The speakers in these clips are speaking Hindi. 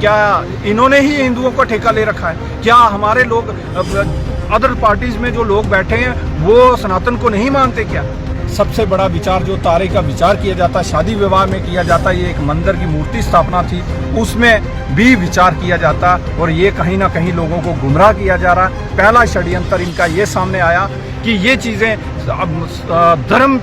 क्या इन्होंने ही हिंदुओं को ठेका ले रखा है? क्या हमारे लोग अदर पार्टीज में जो लोग बैठे हैं वो सनातन को नहीं मानते क्या? सबसे बड़ा विचार जो तारे का विचार किया जाता है, शादी विवाह में किया जाता, ये एक मंदिर की मूर्ति स्थापना थी, उसमें भी विचार किया जाता और ये कहीं ना कहीं लोगों को गुमराह किया जा रहा है। पहला षड्यंत्र इनका ये सामने आया कि ये चीज़ें धर्म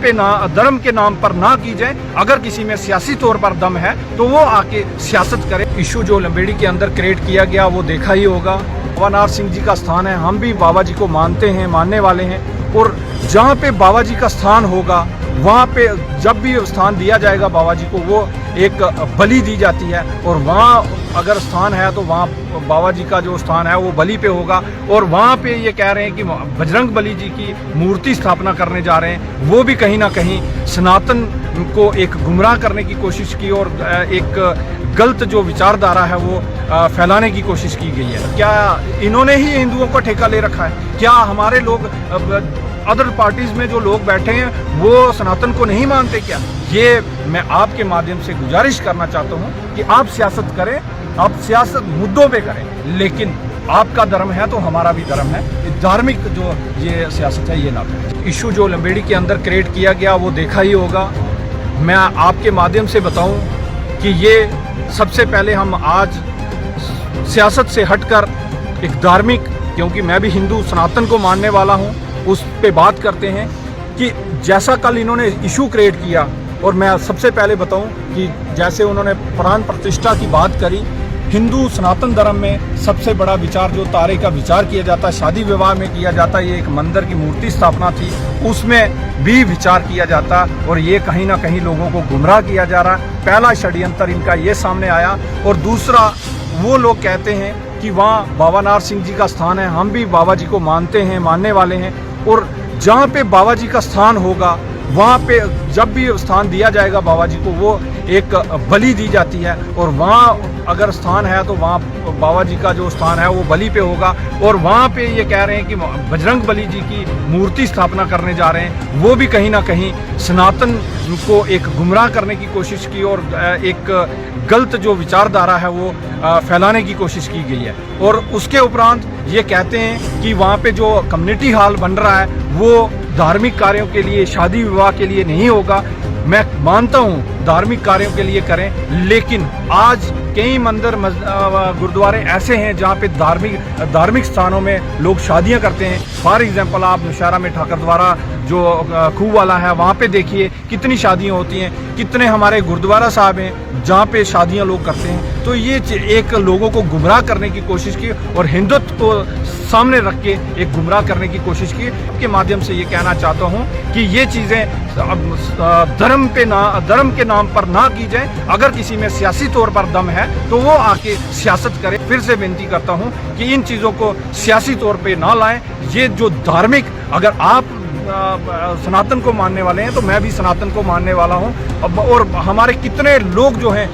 के नाम पर ना की जाए। अगर किसी में सियासी तौर पर दम है तो वो आके सियासत करे। इशू जो लंबेड़ी के अंदर क्रिएट किया गया वो देखा ही होगा। बाबा नार सिंह जी का स्थान है, हम भी बाबा जी को मानते हैं, मानने वाले हैं, और जहाँ पे बाबा जी का स्थान होगा वहाँ पे जब भी स्थान दिया जाएगा बाबा जी को, वो एक बलि दी जाती है, और वहाँ अगर स्थान है तो वहाँ बाबा जी का जो स्थान है वो बलि पे होगा। और वहाँ पे ये कह रहे हैं कि बजरंग बली जी की मूर्ति स्थापना करने जा रहे हैं, वो भी कहीं ना कहीं सनातन को एक गुमराह करने की कोशिश की और एक गलत जो विचारधारा है वो फैलाने की कोशिश की गई है। क्या इन्होंने ही हिंदुओं को ठेका ले रखा है? क्या हमारे लोग अदर पार्टीज में जो लोग बैठे हैं वो सनातन को नहीं मानते क्या? ये मैं आपके माध्यम से गुजारिश करना चाहता हूँ कि आप सियासत करें, आप सियासत मुद्दों पे करें, लेकिन आपका धर्म है तो हमारा भी धर्म है। धार्मिक जो ये सियासत है ये ना करें। इशू जो लंबेड़ी के अंदर क्रिएट किया गया वो देखा ही होगा। मैं आपके माध्यम से बताऊं कि ये सबसे पहले हम आज सियासत से हटकर एक धार्मिक, क्योंकि मैं भी हिंदू सनातन को मानने वाला हूं, उस पे बात करते हैं कि जैसा कल इन्होंने इशू क्रिएट किया। और मैं सबसे पहले बताऊं कि जैसे उन्होंने प्राण प्रतिष्ठा की बात करी, हिंदू सनातन धर्म में सबसे बड़ा विचार जो तारे का विचार किया जाता है, शादी विवाह में किया जाता, ये एक मंदिर की मूर्ति स्थापना थी, उसमें भी विचार किया जाता और ये कहीं ना कहीं लोगों को गुमराह किया जा रहा है। पहला षड्यंत्र इनका ये सामने आया। और दूसरा, वो लोग कहते हैं कि वहाँ बाबा नार सिंह जी का स्थान है, हम भी बाबा जी को मानते हैं, मानने वाले हैं, और जहाँ पे बाबा जी का स्थान होगा वहाँ पे जब भी स्थान दिया जाएगा बाबा जी को, वो एक बलि दी जाती है, और वहाँ अगर स्थान है तो वहाँ बाबा जी का जो स्थान है वो बलि पे होगा। और वहाँ पे ये कह रहे हैं कि बजरंग बली जी की मूर्ति स्थापना करने जा रहे हैं, वो भी कहीं ना कहीं सनातन को एक गुमराह करने की कोशिश की और एक गलत जो विचारधारा है वो फैलाने की कोशिश की गई है। और उसके उपरांत ये कहते हैं कि वहाँ पे जो कम्युनिटी हॉल बन रहा है वो धार्मिक कार्यों के लिए, शादी विवाह के लिए नहीं होगा। मैं मानता हूँ धार्मिक कार्यों के लिए करें, लेकिन आज कई मंदिर गुरुद्वारे ऐसे हैं जहाँ पे धार्मिक स्थानों में लोग शादियाँ करते हैं। फॉर एग्जांपल आप नौशहरा में ठाकर द्वारा जो खूह वाला है वहाँ पे देखिए कितनी शादियाँ होती हैं, कितने हमारे गुरुद्वारा साहब हैं जहाँ पे शादियाँ लोग करते हैं। तो ये एक लोगों को गुमराह करने की कोशिश की और हिंदुत्व को सामने रख के एक गुमराह करने की कोशिश की। के माध्यम से ये कहना चाहता हूँ कि ये चीज़ें धर्म के नाम पर ना की जाए। अगर किसी में सियासी तौर पर दम है तो वो आके सियासत करे। फिर से विनती करता हूँ कि इन चीज़ों को सियासी तौर पे ना लाएं। ये जो धार्मिक, अगर आप सनातन को मानने वाले हैं तो मैं भी सनातन को मानने वाला हूँ, और हमारे कितने लोग जो हैं